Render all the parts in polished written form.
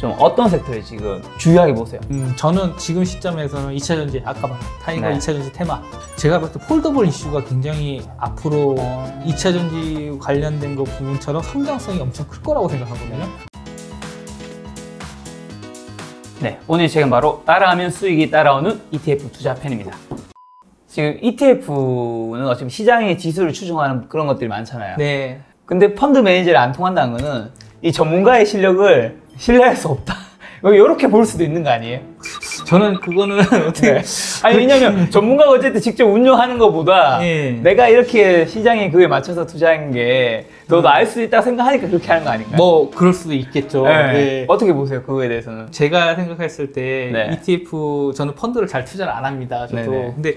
좀 어떤 섹터에 지금 주요하게 보세요? 저는 지금 시점에서는 2차전지, 아까 말한 타이거 네. 2차전지 테마. 제가 봤을 때 폴더블 이슈가 굉장히 앞으로 2차전지 관련된 거 부분처럼 성장성이 엄청 클 거라고 생각하거든요. 네, 오늘 지금 바로 따라하면 수익이 따라오는 ETF 투자 편입니다. 지금 ETF는 어차피 시장의 지수를 추종하는 그런 것들이 많잖아요. 네. 근데 펀드 매니저를 안 통한다는 거는 이 전문가의 실력을 신뢰할 수 없다. 이렇게 볼 수도 있는 거 아니에요? 저는 그거는 어떻게. 네. 아니, 왜냐면 전문가가 어쨌든 직접 운용하는 것보다 네. 내가 이렇게 시장에 그에 맞춰서 투자한 게 너도 알 수 있다고 생각하니까 그렇게 하는 거 아닌가요? 뭐, 그럴 수도 있겠죠. 네. 네. 어떻게 보세요, 그거에 대해서는? 제가 생각했을 때 네. ETF, 저는 펀드를 잘 투자를 안 합니다. 저도. 네네. 근데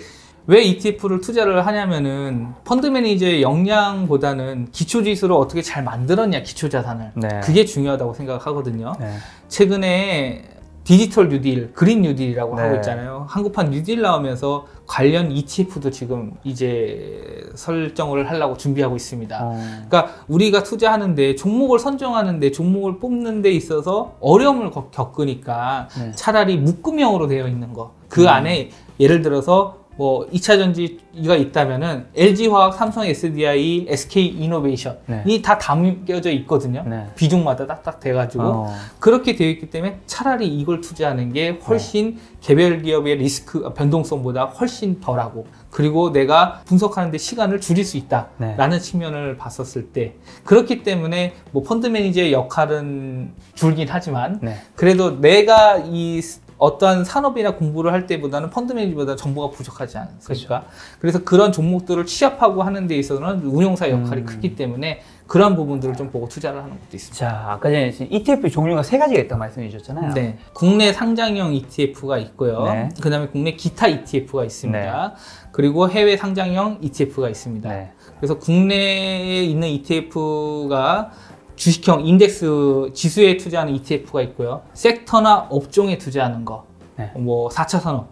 왜 ETF를 투자를 하냐면은 펀드 매니저의 역량보다는 기초 지수를 어떻게 잘 만들었냐, 기초 자산을. 네. 그게 중요하다고 생각하거든요. 네. 최근에 디지털 뉴딜, 그린 뉴딜이라고 네. 하고 있잖아요. 한국판 뉴딜 나오면서 관련 ETF도 지금 이제 설정을 하려고 준비하고 있습니다. 그러니까 우리가 투자하는데 종목을 선정하는데 종목을 뽑는 데 있어서 어려움을 겪으니까 네. 차라리 묶음형으로 되어 있는 거. 그 안에 예를 들어서 뭐 2차전지가 있다면은 LG화학, 삼성 SDI, SK이노베이션이 네. 다 담겨져 있거든요. 네. 비중마다 딱딱 돼가지고 그렇게 되어 있기 때문에 차라리 이걸 투자하는 게 훨씬 개별 기업의 리스크 변동성보다 훨씬 덜하고 그리고 내가 분석하는데 시간을 줄일 수 있다라는 측면을 봤었을 때 그렇기 때문에 뭐 펀드 매니저의 역할은 줄긴 하지만 그래도 내가 이 어떠한 산업이나 공부를 할 때보다는 펀드 매니저보다 정보가 부족하지 않습니까? 그래서 그런 종목들을 취합하고 하는 데 있어서는 운용사 역할이 크기 때문에 그런 부분들을 좀 보고 투자를 하는 것도 있습니다. 자, 아까 전에 ETF 종류가 3가지가 있다고 말씀해 주셨잖아요. 네. 국내 상장형 ETF가 있고요. 네. 그 다음에 국내 기타 ETF가 있습니다. 네. 그리고 해외 상장형 ETF가 있습니다. 네. 그래서 국내에 있는 ETF가 주식형 인덱스 지수에 투자하는 ETF가 있고요. 섹터나 업종에 투자하는 거, 뭐 4차 산업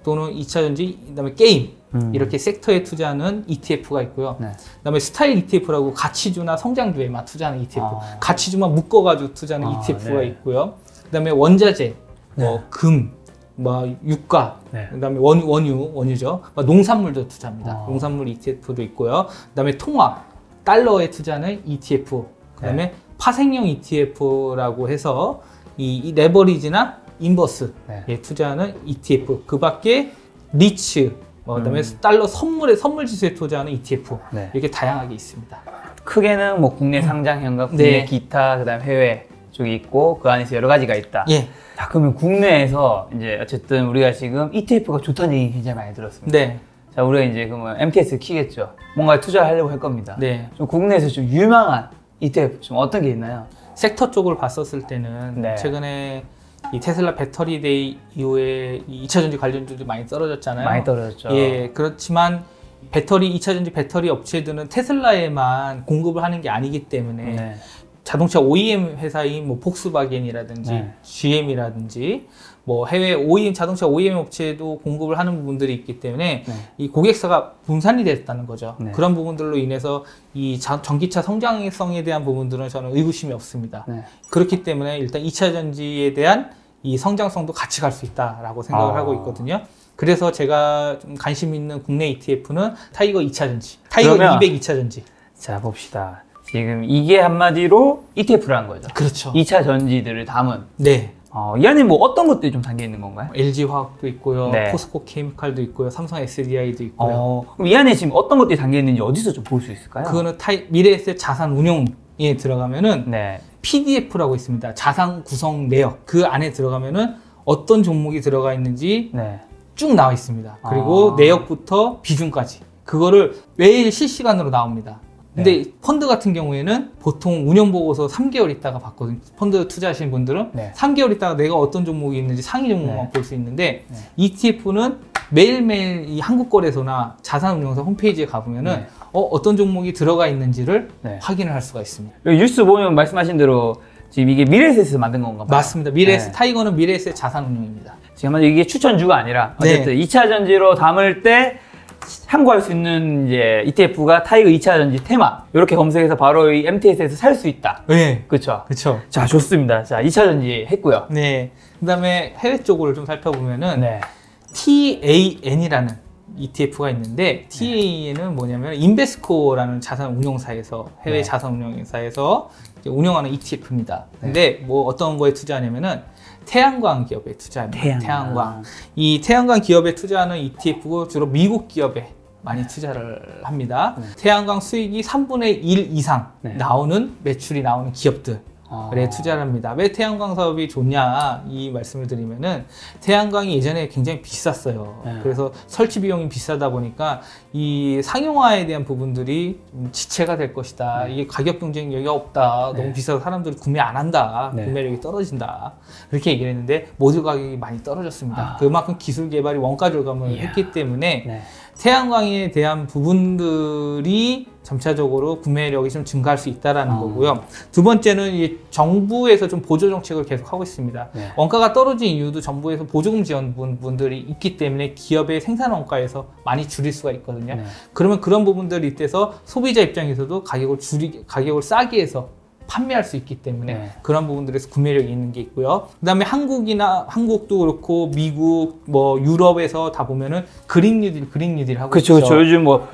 또는 2차전지, 그다음에 게임 이렇게 섹터에 투자하는 ETF가 있고요. 그다음에 스타일 ETF라고 가치주나 성장주에만 투자하는 ETF, 가치주만 묶어가지고 투자하는 ETF가 있고요. 그다음에 원자재, 뭐 금, 뭐 유가, 그다음에 원유죠. 농산물도 투자합니다. 농산물 ETF도 있고요. 그다음에 통화, 달러에 투자하는 ETF. 그다음에 파생형 ETF라고 해서 이 레버리지나 인버스에 투자하는 ETF, 그 밖에 리츠, 그다음에 달러 선물 지수에 투자하는 ETF 이렇게 다양하게 있습니다. 크게는 뭐 국내 상장형과 국내 기타, 그다음 해외 쪽이 있고 그 안에서 여러 가지가 있다. 자, 그러면 국내에서 이제 어쨌든 우리가 지금 ETF가 좋다는 얘기 굉장히 많이 들었습니다. 자, 우리가 이제 그러면 MTS 키겠죠. 뭔가 투자하려고 할 겁니다. 좀 국내에서 좀 유망한 ETF 좀 어떤 게 있나요? 섹터 쪽을 봤었을 때는 최근에 이 테슬라 배터리 데이 이후에 2차전지 관련주도 많이 떨어졌잖아요. 많이 떨어졌죠. 예, 그렇지만 배터리 2차전지 배터리 업체들은 테슬라에만 공급을 하는 게 아니기 때문에 자동차 OEM 회사인 뭐 폭스바겐이라든지 GM이라든지 뭐 해외 OEM 자동차 OEM 업체도 공급을 하는 부분들이 있기 때문에 이 고객사가 분산이 됐다는 거죠. 그런 부분들로 인해서 이 전기차 성장성에 대한 부분들은 저는 의구심이 없습니다. 그렇기 때문에 일단 2차 전지에 대한 이 성장성도 같이 갈 수 있다라고 생각을 하고 있거든요. 그래서 제가 좀 관심 있는 국내 ETF는 타이거 2차 전지, 타이거 200 2차 전지. 자, 봅시다. 지금 이게 한마디로 ETF라는 거죠. 그렇죠. 2차 전지들을 담은. 이 안에 뭐 어떤 것들이 좀 담겨 있는 건가요? LG화학도 있고요, 포스코 케미칼도 있고요, 삼성 SDI도 있고요. 그럼 이 안에 지금 어떤 것들이 담겨 있는지 어디서 좀 볼 수 있을까요? 그거는 미래에셋 자산 운용에 들어가면은 PDF라고 있습니다. 자산 구성 내역. 그 안에 들어가면은 어떤 종목이 들어가 있는지 쭉 나와 있습니다. 그리고 내역부터 비중까지. 그거를 매일 실시간으로 나옵니다. 근데 펀드 같은 경우에는 보통 운영보고서 3개월 있다가 받거든요. 펀드 투자하시는 분들은 3개월 있다가 내가 어떤 종목이 있는지 상위 종목만 볼 수 있는데 ETF는 매일매일 이 한국거래소나 자산운용사 홈페이지에 가보면은 어떤 종목이 들어가 있는지를 확인을 할 수가 있습니다. 뉴스 보면 말씀하신 대로 지금 이게 미래에셋에서 만든 건가 봐요. 맞습니다. 미래에셋, 타이거는 미래에셋 자산운용입니다. 지금 이게 추천주가 아니라 어쨌든 2차 전지로 담을 때 참고할 수 있는 이제 ETF가 타이거 2차전지 테마 이렇게 검색해서 바로 이 MTS에서 살 수 있다. 네, 그렇죠. 그렇죠. 자, 좋습니다. 자, 2차전지 했고요. 네. 그다음에 해외 쪽을 좀 살펴보면은 네. TAN이라는 ETF가 있는데 TAN은 뭐냐면 인베스코라는 자산 운용사에서 해외 자산 운용사에서 운영하는 ETF입니다. 근데 뭐 어떤 거에 투자하냐면은 태양광 기업에 투자합니다. 태양광. 이 태양광 기업에 투자하는 ETF고 주로 미국 기업에 많이 투자를 합니다. 태양광 수익이 3분의 1 이상 나오는 매출이 나오는 기업들. 에 투자를 합니다. 왜 태양광 사업이 좋냐 이 말씀을 드리면은 태양광이 예전에 굉장히 비쌌어요. 그래서 설치 비용이 비싸다 보니까 이 상용화에 대한 부분들이 좀 지체가 될 것이다. 이게 가격 경쟁력이 없다. 너무 비싸서 사람들이 구매 안 한다. 구매력이 떨어진다. 그렇게 얘기를 했는데 모듈 가격이 많이 떨어졌습니다. 그만큼 기술 개발이 원가 절감을 했기 때문에 태양광에 대한 부분들이 점차적으로 구매력이 좀 증가할 수 있다는 거고요. 두 번째는 이 정부에서 좀 보조 정책을 계속 하고 있습니다. 원가가 떨어진 이유도 정부에서 보조금 지원분들이 있기 때문에 기업의 생산 원가에서 많이 줄일 수가 있거든요. 그러면 그런 부분들이 있대서 소비자 입장에서도 가격을 싸게 해서 판매할 수 있기 때문에 그런 부분들에서 구매력이 있는 게 있고요. 그 다음에 한국도 그렇고 미국, 뭐 유럽에서 다 보면은 그린 뉴딜 하고 있죠. 그렇죠. 요즘 뭐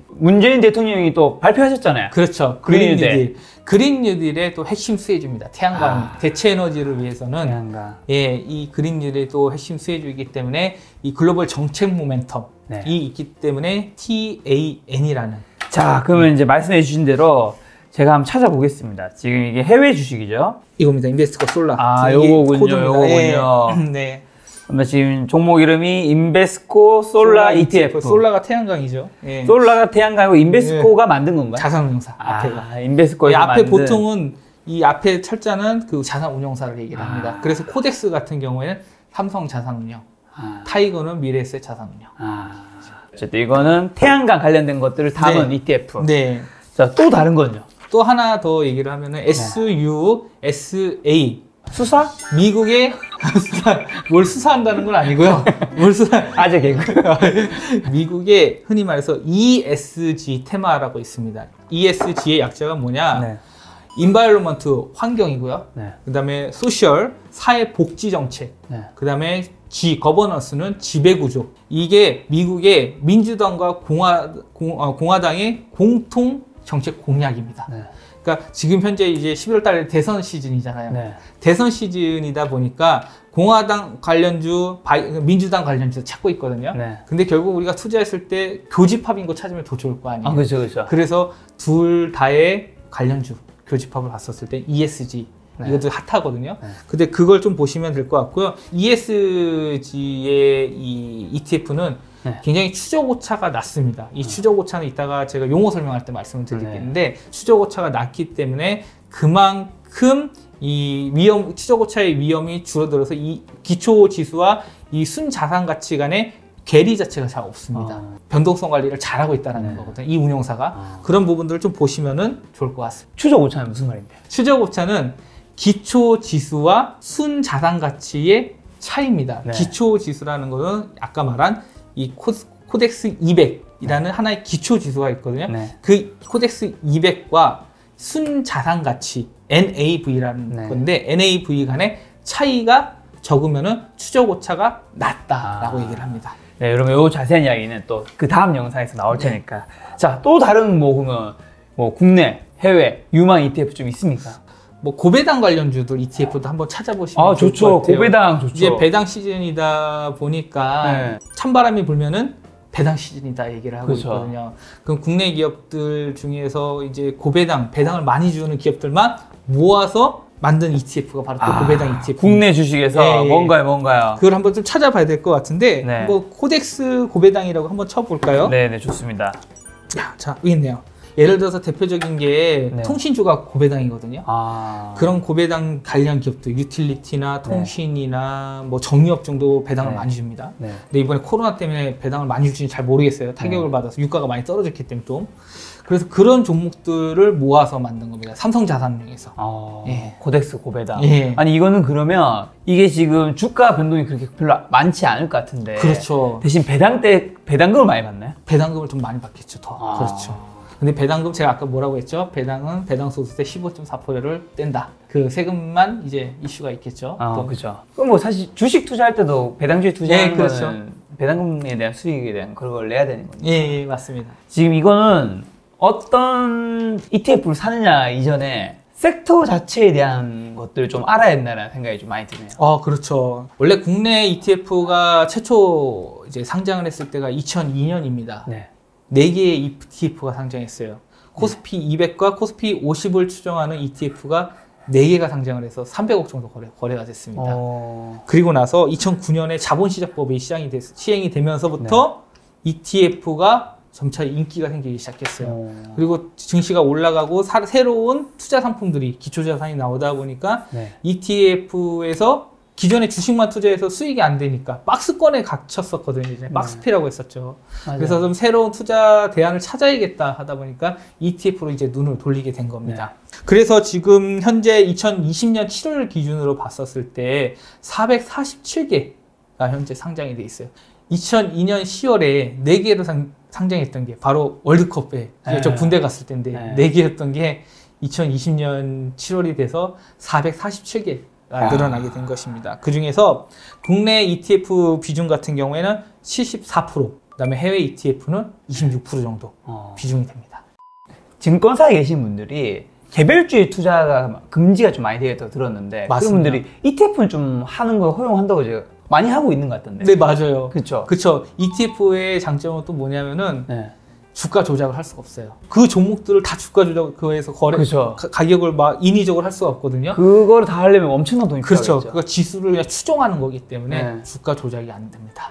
문재인 대통령이 또 발표하셨잖아요. 그렇죠. 그린 뉴딜. 그린 뉴딜의 또 핵심 수혜주입니다. 태양광 대체 에너지를 위해서는 이 그린 뉴딜이 또 핵심 수혜주이기 때문에 이 글로벌 정책 모멘텀이 있기 때문에 TAN이라는. 자, 그러면 이제 말씀해 주신 대로 제가 한번 찾아보겠습니다. 지금 이게 해외 주식이죠? 이겁니다. 인베스코 솔라. 요거군요. 네. 그러면 지금 종목 이름이 인베스코 솔라 ETF. 솔라가 태양광이죠. 솔라가 태양광이고 인베스코가 만든 건가요? 자산운용사. 앞에가. 인베스코에서 앞에 만든. 보통은 이 앞에 철자는 그 자산운용사를 얘기를 합니다. 그래서 코덱스 같은 경우에는 삼성 자산운용, 타이거는 미래에셋 자산운용. 어쨌든 이거는 태양광 관련된 것들을 담은 ETF. 네. 자, 또 다른 건요? 또 하나 더 얘기를 하면은 SUSA. 수사? 미국의 뭘 수사한다는 건 아니고요. 뭘 수사? 아재 개그. 미국의 흔히 말해서 ESG 테마라고 있습니다. ESG의 약자가 뭐냐? 인바이러먼트 환경이고요. 그다음에 소셜 사회 복지 정책. 그다음에 G 거버넌스는 지배구조. 이게 미국의 민주당과 공화당의 공통 정책 공약입니다. 그러니까 지금 현재 이제 11월 달에 대선 시즌이잖아요. 대선 시즌이다 보니까 공화당 관련주, 민주당 관련주 찾고 있거든요. 근데 결국 우리가 투자했을 때 교집합인 거 찾으면 더 좋을 거 아니에요. 그렇죠. 그래서 둘 다의 관련주 교집합을 봤었을 때 ESG 이것도 핫하거든요. 근데 그걸 좀 보시면 될 것 같고요. ESG의 이 ETF는 굉장히 추적 오차가 낮습니다. 이 추적 오차는 이따가 제가 용어 설명할 때 말씀을 드리겠는데 추적 오차가 낮기 때문에 그만큼 이 추적 오차의 위험이 줄어들어서 이 기초 지수와 이 순자산 가치 간의 괴리 자체가 잘 없습니다. 변동성 관리를 잘하고 있다는 거거든요. 이 운용사가. 그런 부분들을 좀 보시면은 좋을 것 같습니다. 추적 오차는 무슨 말인데요? 추적 오차는 기초 지수와 순자산 가치의 차이입니다. 기초 지수라는 것은 아까 말한 이 코덱스 200이라는 하나의 기초 지수가 있거든요. 그 코덱스 200과 순자산 가치 NAV라는 건데 NAV 간의 차이가 적으면은 추적 오차가 낮다라고 얘기를 합니다. 네, 여러분 요 자세한 이야기는 또 그 다음 영상에서 나올 테니까. 자, 또 다른 그러면 국내, 해외 유망 ETF 좀 있습니까? 뭐 고배당 관련주들 ETF도 한번 찾아보시면 좋을 좋죠. 것 같아요. 고배당 좋죠. 이제 배당 시즌이다 보니까 찬바람이 불면은 배당 시즌이다 얘기를 하고 있거든요. 그럼 국내 기업들 중에서 이제 배당을 많이 주는 기업들만 모아서 만든 ETF가 바로 또 고배당 ETF. 국내 주식에서 뭔가요? 그걸 한번 좀 찾아봐야 될 것 같은데 한번 코덱스 고배당이라고 한번 쳐볼까요? 네, 좋습니다. 자, 여기 있네요. 예를 들어서 대표적인 게 통신주가 고배당이거든요. 그런 고배당 관련 기업들, 유틸리티나 통신이나 뭐 정유업 정도 배당을 많이 줍니다. 근데 이번에 코로나 때문에 배당을 많이 줄지는 잘 모르겠어요. 타격을 받아서 유가가 많이 떨어졌기 때문에 또. 그래서 그런 종목들을 모아서 만든 겁니다. 삼성자산운용에서. 예. 코덱스 고배당. 예. 아니 이거는 그러면 이게 지금 주가 변동이 그렇게 별로 많지 않을 것 같은데. 그렇죠. 대신 배당금을 많이 받나요? 배당금을 좀 많이 받겠죠. 더. 그렇죠. 근데 배당금 제가 아까 뭐라고 했죠? 배당은 배당 소득세 15.4%를 뗀다. 그 세금만 이제 이슈가 있겠죠. 그렇죠. 그럼 뭐 사실 주식 투자할 때도 배당주에 투자하는 그렇죠. 거는 배당금에 대한 수익에 대한 그런 걸 내야 되는 거니까. 예, 맞습니다. 지금 이거는 어떤 ETF를 사느냐 이전에 섹터 자체에 대한 것들을 좀 알아야 된다는 생각이 좀 많이 드네요. 그렇죠. 원래 국내 ETF가 최초 이제 상장을 했을 때가 2002년입니다. 네. 4개의 ETF가 상장했어요. 코스피 200과 코스피 50을 추정하는 ETF가 4개가 상장을 해서 300억 정도 거래가 됐습니다. 그리고 나서 2009년에 자본시장법이 시행이 되면서부터 네. ETF가 점차 인기가 생기기 시작했어요. 그리고 증시가 올라가고 새로운 투자 상품들이 기초자산이 나오다 보니까 네. ETF에서 기존에 주식만 투자해서 수익이 안 되니까 박스권에 갇혔었거든요. 이제 박스피라고 했었죠. 맞아요. 그래서 좀 새로운 투자 대안을 찾아야겠다 하다 보니까 ETF로 이제 눈을 돌리게 된 겁니다. 네. 그래서 지금 현재 2020년 7월 기준으로 봤었을 때 447개가 현재 상장이 돼 있어요. 2002년 10월에 4개로 상장했던 게 바로 월드컵에 네. 저 군대 갔을 때인데 네. 4개였던 게 2020년 7월이 돼서 447개 늘어나게 된 것입니다. 그 중에서 국내 ETF 비중 같은 경우에는 74%, 그다음에 해외 ETF는 26% 정도 비중이 됩니다. 증권사에 계신 분들이 개별주의 투자가 금지가 좀 많이 되어 있다고 들었는데 맞습니다. 그런 분들이 ETF는 좀 하는 걸 허용한다고 제가 많이 하고 있는 것 같던데. 네, 맞아요. 그렇죠. 그렇죠. ETF의 장점은 또 뭐냐면은 네. 주가 조작을 할 수가 없어요. 그 종목들을 다 주가 조작 그거에서 그렇죠. 가격을 막 인위적으로 할 수가 없거든요. 그거를 다 하려면 엄청난 돈이 필요하겠죠. 그렇죠. 그러니까 지수를 그냥 추정하는 거기 때문에 네. 주가 조작이 안 됩니다.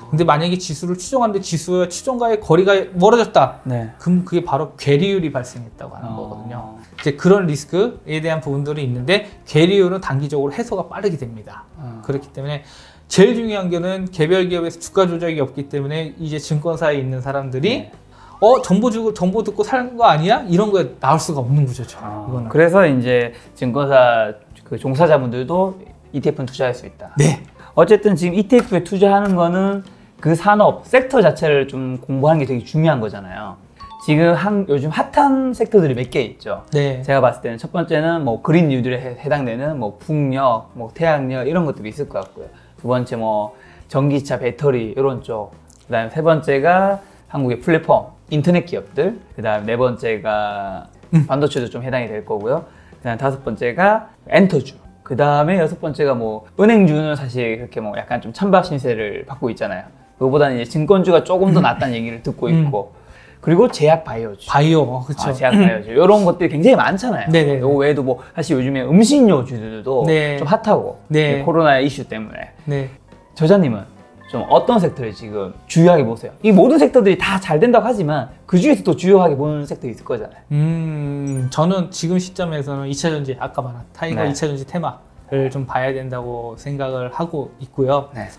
근데 만약에 지수를 추정하는데 지수와 추정과의 거리가 멀어졌다. 네. 그럼 그게 바로 괴리율이 발생했다고 하는 거거든요. 이제 그런 리스크에 대한 부분들이 있는데 괴리율은 단기적으로 해소가 빠르게 됩니다. 그렇기 때문에 제일 중요한 거는 개별 기업에서 주가 조작이 없기 때문에 이제 증권사에 있는 사람들이 네. 정보 듣고 사는 거 아니야? 이런 거에 나올 수가 없는 구조죠. 이거는. 그래서 이제 증권사 그 종사자분들도 ETF는 투자할 수 있다. 네. 어쨌든 지금 ETF에 투자하는 거는 그 산업, 섹터 자체를 좀 공부하는 게 되게 중요한 거잖아요. 지금 요즘 핫한 섹터들이 몇 개 있죠. 네. 제가 봤을 때는 첫 번째는 뭐 그린 뉴딜에 해당되는 뭐 풍력, 뭐 태양력 이런 것들이 있을 것 같고요. 두 번째 뭐 전기차, 배터리 이런 쪽. 그다음에 세 번째가 한국의 플랫폼, 인터넷 기업들. 그다음에 네 번째가 반도체도 좀 해당이 될 거고요. 그다음에 다섯 번째가 엔터주. 그다음에 여섯 번째가 뭐 은행주는 사실 그렇게 뭐 약간 좀 찬밥 신세를 받고 있잖아요. 그거보다는 이제 증권주가 조금 더 낫다는 얘기를 듣고 있고. 그리고 제약 바이오주. 그렇죠. 제약 바이오주. 이런 것들이 굉장히 많잖아요. 네네. 요 외에도 뭐 사실 요즘에 음식료주들도 네. 좀 핫하고. 네. 코로나 이슈 때문에. 네. 저자님은 좀 어떤 섹터를 지금 주요하게 보세요? 이 모든 섹터들이 다 잘 된다고 하지만 그 중에서 또 주요하게 보는 섹터가 있을 거잖아요. 저는 지금 시점에서는 2차전지, 아까 말한 타이거 네. 2차전지 테마를 좀 봐야 된다고 생각을 하고 있고요. 네.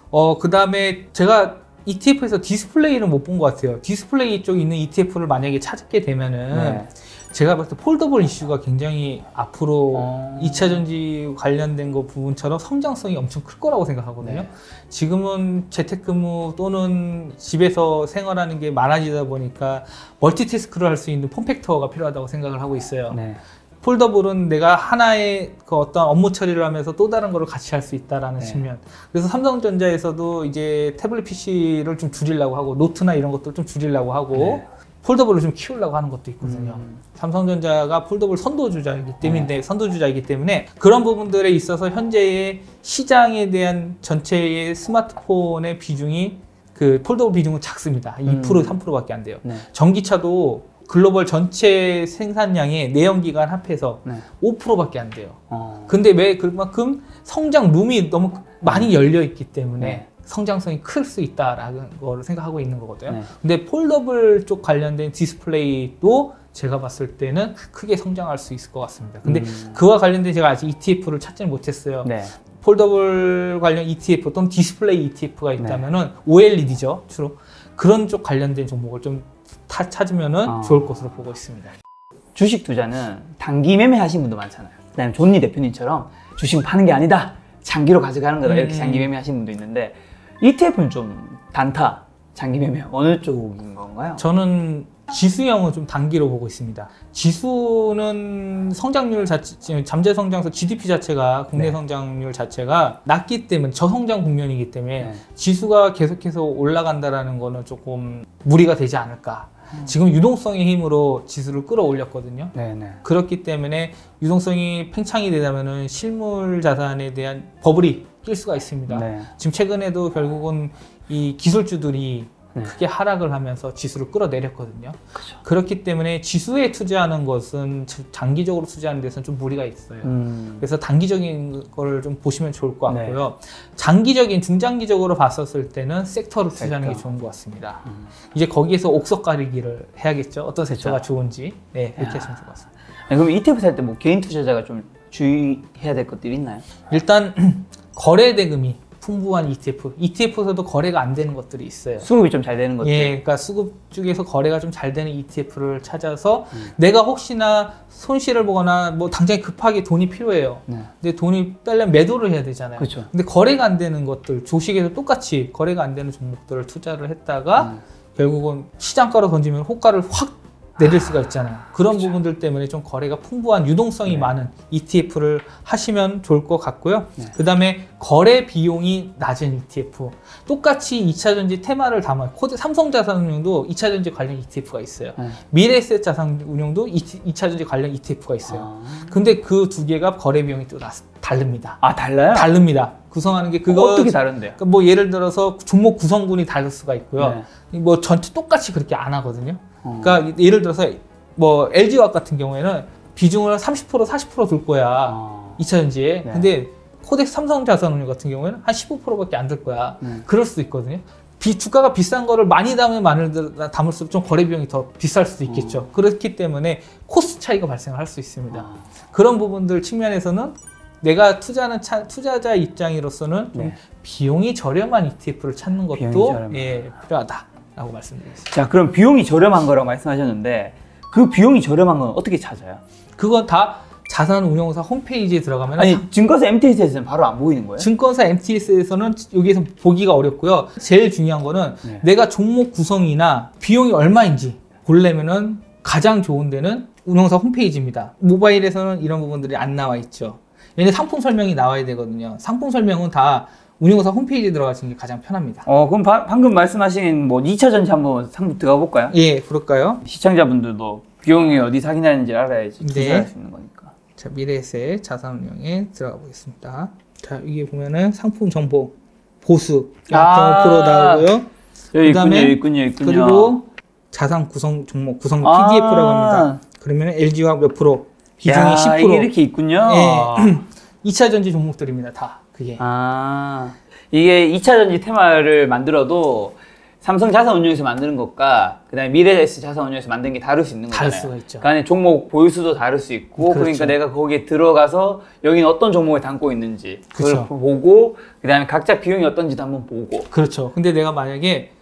그 다음에 제가 ETF에서 디스플레이를 못 본 것 같아요. 디스플레이 쪽에 있는 ETF를 만약에 찾게 되면은 네. 제가 봤을 때 폴더블 이슈가 굉장히 앞으로 2차전지 관련된 거 부분처럼 성장성이 엄청 클 거라고 생각하거든요. 네. 지금은 재택근무 또는 집에서 생활하는 게 많아지다 보니까 멀티태스크를 할 수 있는 폼팩터가 필요하다고 생각을 하고 있어요. 네. 폴더블은 내가 하나의 그 어떤 업무 처리를 하면서 또 다른 거를 같이 할 수 있다라는 네. 측면. 그래서 삼성전자에서도 이제 태블릿 PC를 좀 줄이려고 하고 노트나 이런 것들 좀 줄이려고 하고 네. 폴더블을 좀 키우려고 하는 것도 있거든요. 삼성전자가 폴더블 선도주자이기 때문에 그런 부분들에 있어서 현재의 시장에 대한 전체의 스마트폰의 비중이 그 폴더블 비중은 작습니다. 2% 3%밖에 안 돼요. 네. 전기차도 글로벌 전체 생산량의 내연기관 합해서 네. 5%밖에 안 돼요. 근데 왜 그만큼 성장 룸이 너무 많이 열려 있기 때문에 네. 성장성이 클 수 있다라는 걸 생각하고 있는 거거든요. 네. 근데 폴더블 쪽 관련된 디스플레이도 제가 봤을 때는 크게 성장할 수 있을 것 같습니다. 근데 그와 관련된 제가 아직 ETF를 찾지는 못했어요. 네. 폴더블 관련 ETF 또는 디스플레이 ETF가 있다면은 OLED죠, 주로. 그런 쪽 관련된 종목을 좀 찾으면 좋을 것으로 보고 있습니다. 주식 투자는 단기 매매 하신 분도 많잖아요. 그다음에 존니 대표님처럼 주식 파는 게 아니다, 장기로 가져가는 거다, 이렇게 장기 매매 하신 분도 있는데 ETF는 좀 단타, 장기 매매 어느 쪽인 건가요? 저는 지수형은 좀 단기로 보고 있습니다. 지수는 성장률 자체, 잠재 성장서 GDP 자체가 국내 성장률 자체가 낮기 때문에 저성장 국면이기 때문에 지수가 계속해서 올라간다라는 거는 조금 무리가 되지 않을까. 지금 유동성의 힘으로 지수를 끌어올렸거든요. 그렇기 때문에 유동성이 팽창이 되다면은 실물 자산에 대한 버블이 낄 수가 있습니다. 지금 최근에도 결국은 이 기술주들이 크게 하락을 하면서 지수를 끌어내렸거든요. 그쵸. 그렇기 때문에 지수에 투자하는 것은 장기적으로 투자하는 데서는 좀 무리가 있어요. 그래서 단기적인 걸 좀 보시면 좋을 것 같고요. 장기적인, 중장기적으로 봤었을 때는 섹터로 투자하는 게 좋은 것 같습니다. 이제 거기에서 옥석 가리기를 해야겠죠. 어떤 섹터가 좋은지. 그렇게 하시면 좋을 것 같습니다. 그럼 ETF 살 때 뭐 개인 투자자가 좀 주의해야 될 것들이 있나요? 일단 거래 대금이 풍부한 ETF에서도 거래가 안 되는 것들이 있어요. 수급이 좀 잘 되는 것들. 그러니까 수급 쪽에서 거래가 좀 잘 되는 ETF를 찾아서 내가 혹시나 손실을 보거나 뭐 당장 급하게 돈이 필요해요. 근데 돈이 빼려면 매도를 해야 되잖아요. 그쵸. 근데 거래가 안 되는 것들, 주식에서 똑같이 거래가 안 되는 종목들을 투자를 했다가 결국은 시장가로 던지면 호가를 확 내릴 수가 있잖아요. 그런 부분들 때문에 좀 거래가 풍부한 유동성이 많은 ETF를 하시면 좋을 것 같고요. 그 다음에 거래 비용이 낮은 ETF. 똑같이 2차전지 테마를 담은 삼성자산운용도 2차전지 관련 ETF가 있어요. 미래에셋 자산운용도 2차전지 관련 ETF가 있어요. 근데 그 두 개가 거래 비용이 또 다릅니다. 아, 달라요? 다릅니다. 구성하는 게 그거 어떻게 다른데요? 그러니까 뭐 예를 들어서 종목 구성분이 다를 수가 있고요. 뭐 전체 똑같이 그렇게 안 하거든요. 그러니까 예를 들어서 뭐 LG화학 같은 경우에는 비중을 30% 40% 둘 거야. 2차전지에. 근데 코덱스 삼성자산운용 같은 경우에는 한 15%밖에 안 들 거야. 그럴 수도 있거든요. 주가가 비싼 거를 많이 담을수록 좀 거래 비용이 더 비쌀 수도 있겠죠. 그렇기 때문에 코스트 차이가 발생할 수 있습니다. 그런 부분들 측면에서는 내가 투자하는 투자자 입장으로서는 좀 비용이 저렴한 ETF를 찾는 것도 필요하다라고 말씀드리겠습니다. 자, 그럼 비용이 저렴한 거라고 말씀하셨는데 그 비용이 저렴한 건 어떻게 찾아요? 그건 다 자산운용사 홈페이지에 들어가면 증권사 MTS에서는 바로 안 보이는 거예요? 증권사 MTS에서는 여기서 보기가 어렵고요. 제일 중요한 거는 내가 종목 구성이나 비용이 얼마인지 보려면은 가장 좋은 데는 운용사 홈페이지입니다. 모바일에서는 이런 부분들이 안 나와 있죠. 얘네 상품 설명이 나와야 되거든요. 상품 설명은 다 운용사 홈페이지에 들어가시는 게 가장 편합니다. 그럼 방금 말씀하신 뭐 2차전지 한번 상품 들어가 볼까요? 예, 그럴까요? 시청자분들도 비용이 어디서 확인하는지 알아야지 투자할 수 있는 거니까. 자, 미래에셋 자산운용에 들어가 보겠습니다. 자, 이게 보면은 상품 정보 보수 0.5% 나오고요. 여기 있군요. 그리고 자산 구성 종목 구성 PDF라고 합니다. 그러면 LG화학 몇 프로? 비중이 10%. 이게 이렇게 있군요. 2차전지 종목들입니다. 다 그게. 이게 2차전지 테마를 만들어도 삼성자산운용에서 만드는 것과 그다음에 미래에셋 자산운용에서 만든 게 다를 수 있는 거잖아요. 다를 수가 있죠. 그러니까 종목 보유수도 다를 수 있고, 그러니까 내가 거기에 들어가서 여기는 어떤 종목을 담고 있는지 그걸 보고, 그다음에 각자 비용이 어떤지도 한번 보고. 그렇죠. 근데 내가 만약에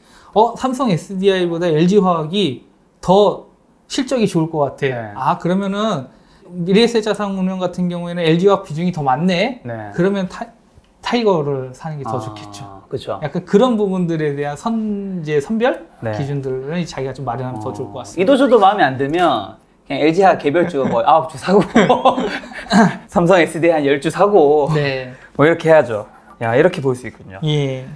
삼성 SDI보다 LG화학이 더 실적이 좋을 것 같아. 그러면은 미래에셋 자산운용 같은 경우에는 LG화학 비중이 더 많네. 그러면 타이거를 사는 게 더 좋겠죠. 그렇죠. 약간 그런 부분들에 대한 선별 기준들을 자기가 좀 마련하면 더 좋을 것 같습니다. 이도저도 마음에 안 들면 그냥 LG화학 개별주 뭐 9주 사고 삼성 SDI 한 10주 사고 뭐 이렇게 해야죠. 이렇게 볼 수 있군요. 예.